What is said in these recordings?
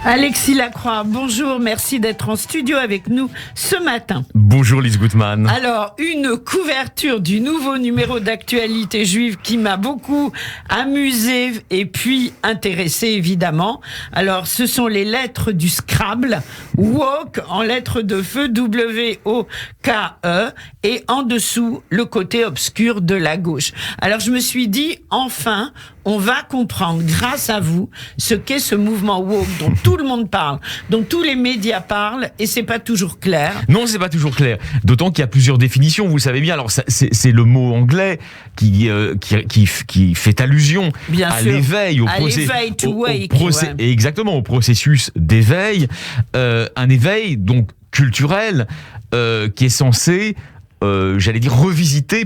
Alexis Lacroix, bonjour, merci d'être en studio avec nous ce matin. Bonjour Lise Gutmann. Alors, une couverture du nouveau numéro d'Actualité Juive qui m'a beaucoup amusé et puis intéressé évidemment. Alors, ce sont les lettres du Scrabble, Woke en lettres de feu, W-O-K-E, et en dessous, le côté obscur de la gauche. Alors, je me suis dit, enfin, on va comprendre, grâce à vous, ce qu'est ce mouvement woke dont tout le monde parle, dont tous les médias parlent, et c'est pas toujours clair. Non, c'est pas toujours clair. D'autant qu'il y a plusieurs définitions, vous le savez bien. Alors, c'est le mot anglais qui fait allusion bien à sûr. l'éveil, exactement, au processus d'éveil. Un éveil, donc, culturel, qui est censé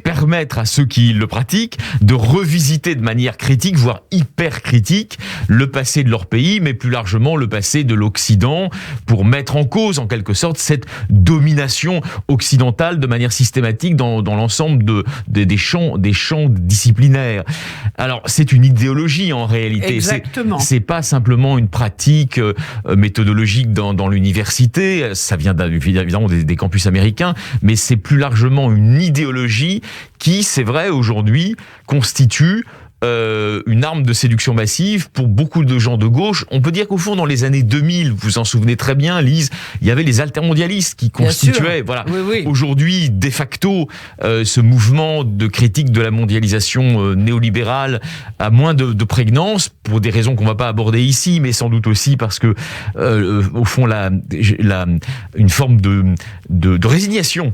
permettre à ceux qui le pratiquent de revisiter de manière critique, voire hyper critique, le passé de leur pays, mais plus largement le passé de l'Occident, pour mettre en cause, en quelque sorte, cette domination occidentale de manière systématique dans l'ensemble des champs disciplinaires. Alors, c'est une idéologie en réalité. Exactement. C'est pas simplement une pratique méthodologique dans l'université. Ça vient évidemment des campus américains, mais c'est plus largement une idéologie qui, c'est vrai, aujourd'hui, constitue une arme de séduction massive pour beaucoup de gens de gauche. On peut dire qu'au fond, dans les années 2000, vous vous en souvenez très bien, Lise, il y avait les altermondialistes qui constituaient, voilà. Oui. Aujourd'hui, de facto, ce mouvement de critique de la mondialisation néolibérale a moins de prégnance, pour des raisons qu'on va pas aborder ici, mais sans doute aussi parce que, au fond, une forme de résignation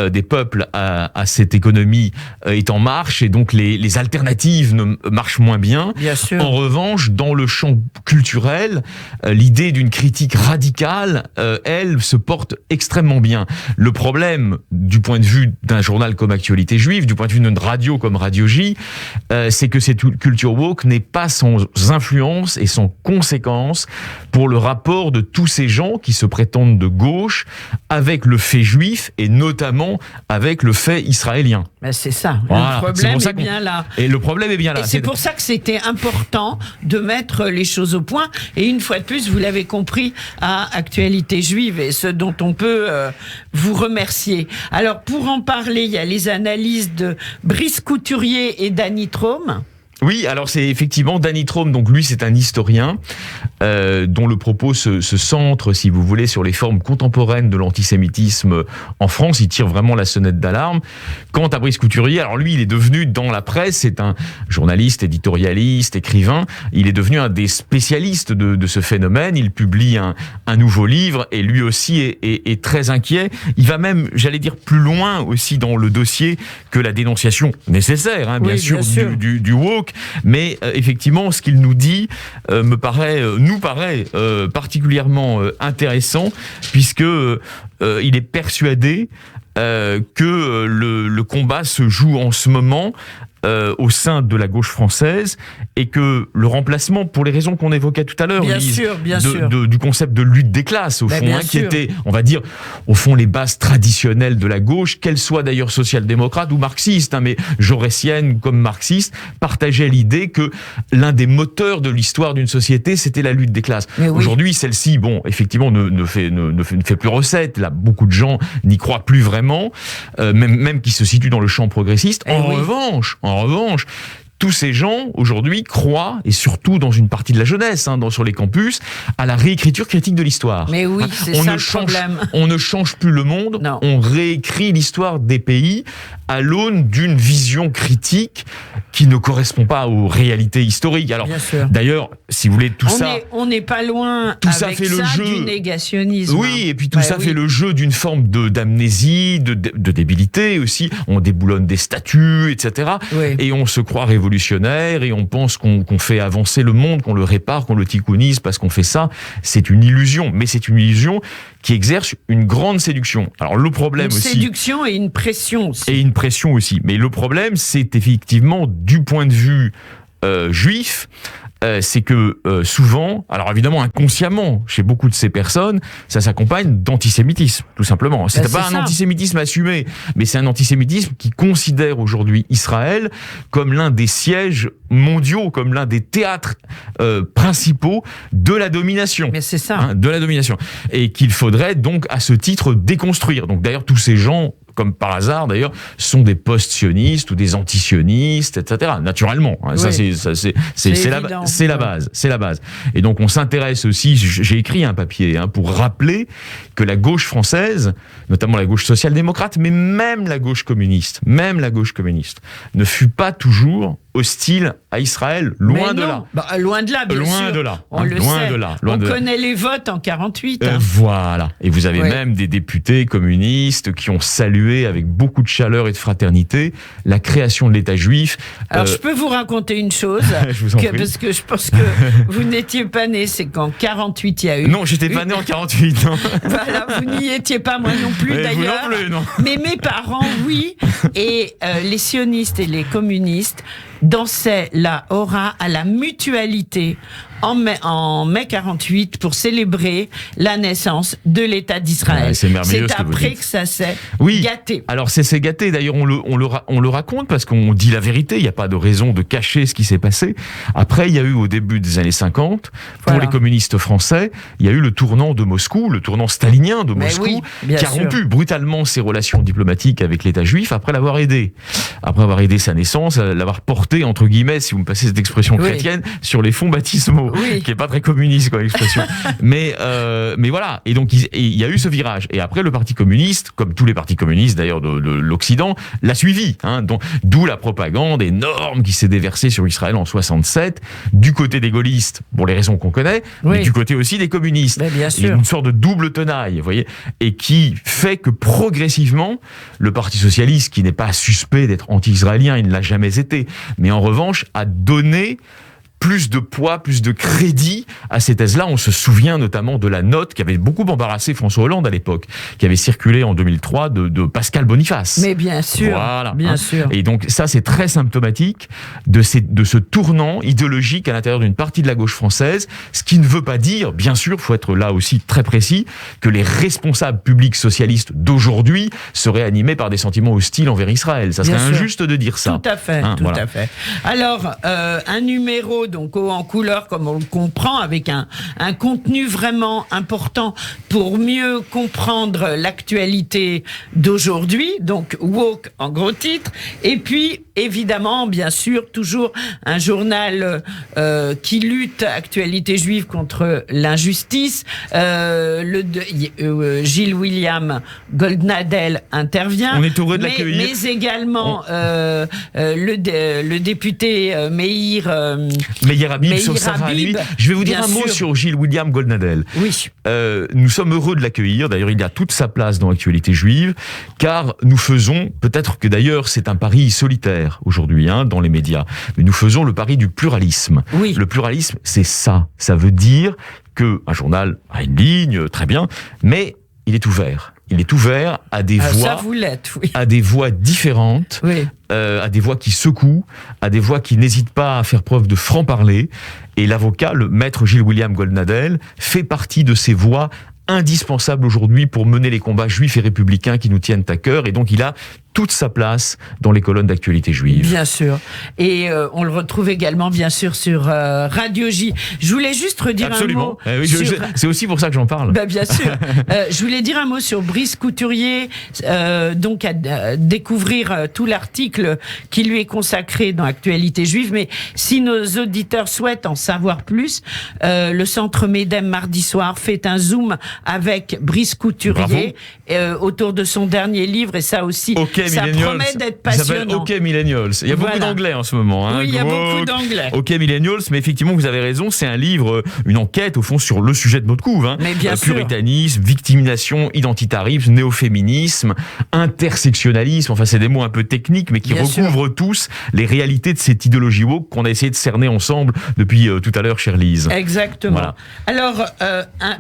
des peuples à cette économie est en marche, et donc les alternatives marchent moins bien. Bien sûr. En revanche, dans le champ culturel, l'idée d'une critique radicale, elle, se porte extrêmement bien. Le problème, du point de vue d'un journal comme Actualité Juive, du point de vue d'une radio comme Radio J, c'est que cette culture woke n'est pas sans influence et sans conséquence pour le rapport de tous ces gens qui se prétendent de gauche avec le fait juif, et notamment avec le fait israélien. Ben c'est ça. Voilà, le problème est bien là. Et le problème est bien là. Et c'est pour ça que c'était important de mettre les choses au point. Et une fois de plus, vous l'avez compris, à Actualité Juive, et ce dont on peut vous remercier. Alors, pour en parler, il y a les analyses de Brice Couturier et Danny Trôme. Oui, alors c'est effectivement Danny Trôme, donc lui c'est un historien dont le propos se centre, si vous voulez, sur les formes contemporaines de l'antisémitisme en France. Il tire vraiment la sonnette d'alarme. Quant à Brice Couturier, alors lui il est devenu, dans la presse, c'est un journaliste, éditorialiste, écrivain, il est devenu un des spécialistes de ce phénomène. Il publie un nouveau livre, et lui aussi est très inquiet. Il va même, j'allais dire, plus loin aussi dans le dossier que la dénonciation nécessaire, bien sûr. Du woke. Mais effectivement, ce qu'il nous dit nous paraît particulièrement intéressant, puisque il est persuadé que le combat se joue en ce moment au sein de la gauche française, et que le remplacement, pour les raisons qu'on évoquait tout à l'heure, du concept de lutte des classes, au fond, qui était, on va dire, au fond, les bases traditionnelles de la gauche, qu'elles soient d'ailleurs social-démocrates ou marxistes, mais jaurétiennes comme marxistes, partageaient l'idée que l'un des moteurs de l'histoire d'une société, c'était la lutte des classes. Aujourd'hui, celle-ci, effectivement, ne fait plus recette. Là, beaucoup de gens n'y croient plus vraiment, même qui se situent dans le champ progressiste. En revanche, tous ces gens, aujourd'hui, croient, et surtout dans une partie de la jeunesse, sur les campus, à la réécriture critique de l'histoire. Mais oui, c'est ça le problème. On ne change plus le monde, non. On réécrit l'histoire des pays à l'aune d'une vision critique qui ne correspond pas aux réalités historiques. Alors, d'ailleurs, si vous voulez, on n'est pas loin avec du négationnisme. Oui, et puis tout ça fait le jeu d'une forme d'amnésie, de débilité aussi. On déboulonne des statues, etc. Oui. Et on se croit révolutionnaire, et on pense qu'on fait avancer le monde, qu'on le répare, qu'on le ticounise parce qu'on fait ça. C'est une illusion, mais c'est une illusion qui exerce une grande séduction. Alors le problème aussi... Une séduction et une pression aussi. Et une pression aussi. Mais le problème, c'est effectivement, du point de vue juif, c'est que souvent, alors évidemment inconsciemment, chez beaucoup de ces personnes, ça s'accompagne d'antisémitisme, tout simplement. C'est pas un antisémitisme assumé, mais c'est un antisémitisme qui considère aujourd'hui Israël comme l'un des sièges mondiaux, comme l'un des théâtres principaux de la domination. Mais c'est ça. De la domination. Et qu'il faudrait donc, à ce titre, déconstruire. Donc d'ailleurs, tous ces gens, comme par hasard d'ailleurs, sont des post-sionistes ou des anti-sionistes, etc. Naturellement, hein, oui. C'est la base. Et donc on s'intéresse aussi. J'ai écrit un papier pour rappeler que la gauche française, notamment la gauche social-démocrate, mais même la gauche communiste, ne fut pas toujours hostile à Israël, loin de là. Loin de là, bien loin sûr. De là. On le sait. On connaît les votes en 48. Voilà. Et vous avez même des députés communistes qui ont salué avec beaucoup de chaleur et de fraternité la création de l'État juif. Alors je peux vous raconter une chose, je vous en prie. Parce que je pense que vous n'étiez pas né, c'est qu'en 48 il y a eu... Non, j'étais pas né en 48. Non. Voilà, vous n'y étiez pas, moi non plus d'ailleurs. Vous non plus, non. Mais mes parents, oui. Et les sionistes et les communistes dansaient la hora à la mutualité en mai 48 pour célébrer la naissance de l'État d'Israël. Ouais, c'est merveilleux. C'est après que ça s'est gâté. Alors c'est gâté. D'ailleurs, on le raconte parce qu'on dit la vérité. Il n'y a pas de raison de cacher ce qui s'est passé. Après, il y a eu au début des années 50, pour les communistes français, il y a eu le tournant de Moscou, le tournant stalinien de Moscou, qui a rompu brutalement ses relations diplomatiques avec l'État juif après l'avoir aidé. Après avoir aidé sa naissance, l'avoir porté, entre guillemets, si vous me passez cette expression chrétienne, sur les fonds baptismaux. Qui est pas très communiste, quoi, l'expression. mais voilà. Et donc, il y a eu ce virage. Et après, le Parti communiste, comme tous les partis communistes, d'ailleurs, de l'Occident, l'a suivi, d'où la propagande énorme qui s'est déversée sur Israël en 67, du côté des gaullistes, pour les raisons qu'on connaît, mais du côté aussi des communistes. Mais bien sûr. Il y a une sorte de double tenaille, vous voyez, et qui fait que progressivement, le Parti socialiste, qui n'est pas suspect d'être anti-israélien, il ne l'a jamais été, mais en revanche, a donné plus de poids, plus de crédit à ces thèses-là. On se souvient notamment de la note qui avait beaucoup embarrassé François Hollande à l'époque, qui avait circulé en 2003 de Pascal Boniface. Mais bien sûr, voilà, bien sûr. Et donc ça, c'est très symptomatique de ce tournant idéologique à l'intérieur d'une partie de la gauche française, ce qui ne veut pas dire, bien sûr, faut être là aussi très précis, que les responsables publics socialistes d'aujourd'hui seraient animés par des sentiments hostiles envers Israël. Ça serait injuste de dire ça. Tout à fait, tout à fait. Alors, un numéro donc haut en couleur, comme on le comprend, avec un contenu vraiment important pour mieux comprendre l'actualité d'aujourd'hui, donc woke en gros titre, et puis évidemment, bien sûr, toujours un journal qui lutte, Actualité juive, contre l'injustice. Gilles William Goldnadel intervient. On est heureux de l'accueillir. Mais également le député Meir Habib sur Sarah Halimi. Je vais vous dire un mot sur Gilles William Goldnadel. Oui. Nous sommes heureux de l'accueillir. D'ailleurs, il a toute sa place dans l'actualité juive, car nous faisons, peut-être que d'ailleurs c'est un pari solitaire aujourd'hui dans les médias, mais nous faisons le pari du pluralisme. Oui. Le pluralisme, c'est ça. Ça veut dire que un journal a une ligne, très bien, mais il est ouvert. Il est ouvert à des voix, à des voix différentes, à des voix qui secouent, à des voix qui n'hésitent pas à faire preuve de franc-parler. Et l'avocat, le maître Gilles William Goldnadel, fait partie de ces voix indispensables aujourd'hui pour mener les combats juifs et républicains qui nous tiennent à cœur. Et donc, il a toute sa place dans les colonnes d'actualité juive. Bien sûr. Et on le retrouve également, bien sûr, sur Radio J. Je voulais juste redire un mot... C'est aussi pour ça que j'en parle. Bien sûr. Je voulais dire un mot sur Brice Couturier, donc à découvrir tout l'article qui lui est consacré dans Actualité juive. Mais si nos auditeurs souhaitent en savoir plus, le Centre Médem mardi soir fait un zoom avec Brice Couturier autour de son dernier livre, et ça aussi... Ça promet d'être passionnant. Ça s'appelle OK Millennials. Il y a beaucoup d'anglais en ce moment. Oui, il y a beaucoup d'anglais. OK Millennials, mais effectivement, vous avez raison, c'est un livre, une enquête, au fond, sur le sujet de notre couve. Mais bien sûr. Puritanisme, victimisation, identitarisme, néo-féminisme, intersectionnalisme, enfin, c'est des mots un peu techniques, mais qui recouvrent tous les réalités de cette idéologie woke qu'on a essayé de cerner ensemble depuis tout à l'heure, chère Lise. Exactement. Voilà. Alors,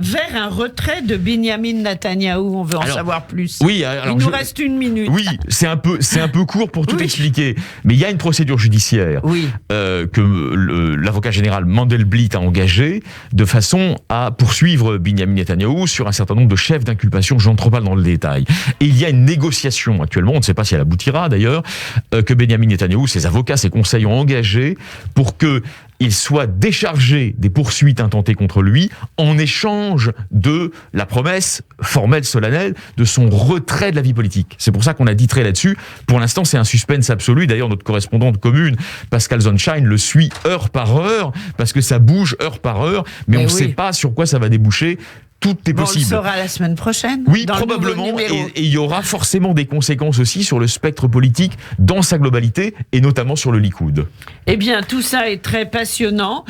vers un retrait de Benjamin Netanyahou, on veut en savoir plus. Oui, alors il nous reste une minute. Oui, c'est un peu court pour tout expliquer. Mais il y a une procédure judiciaire que l'avocat général Mandelblit a engagée de façon à poursuivre Binyamin Netanyahou sur un certain nombre de chefs d'inculpation. Je n'entre pas dans le détail. Et il y a une négociation actuellement, on ne sait pas si elle aboutira d'ailleurs, que Binyamin Netanyahou, ses avocats, ses conseils ont engagé pour que il soit déchargé des poursuites intentées contre lui en échange de la promesse formelle, solennelle, de son retrait de la vie politique. C'est pour ça qu'on a titré là-dessus. Pour l'instant, c'est un suspense absolu. D'ailleurs, notre correspondante commune, Pascal Zonshine, le suit heure par heure, parce que ça bouge heure par heure, mais on ne sait pas sur quoi ça va déboucher. Tout est possible. On le saura la semaine prochaine. Oui, probablement. Et il y aura forcément des conséquences aussi sur le spectre politique dans sa globalité, et notamment sur le Likoud. Eh bien, tout ça est très passionnant.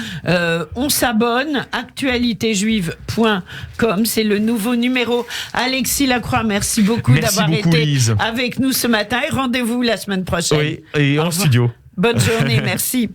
On s'abonne, actualitéjuive.com, c'est le nouveau numéro. Alexis Lacroix, merci beaucoup d'avoir été Lise. avec nous ce matin. Et rendez-vous la semaine prochaine. Oui, et en studio. Bonne journée, merci.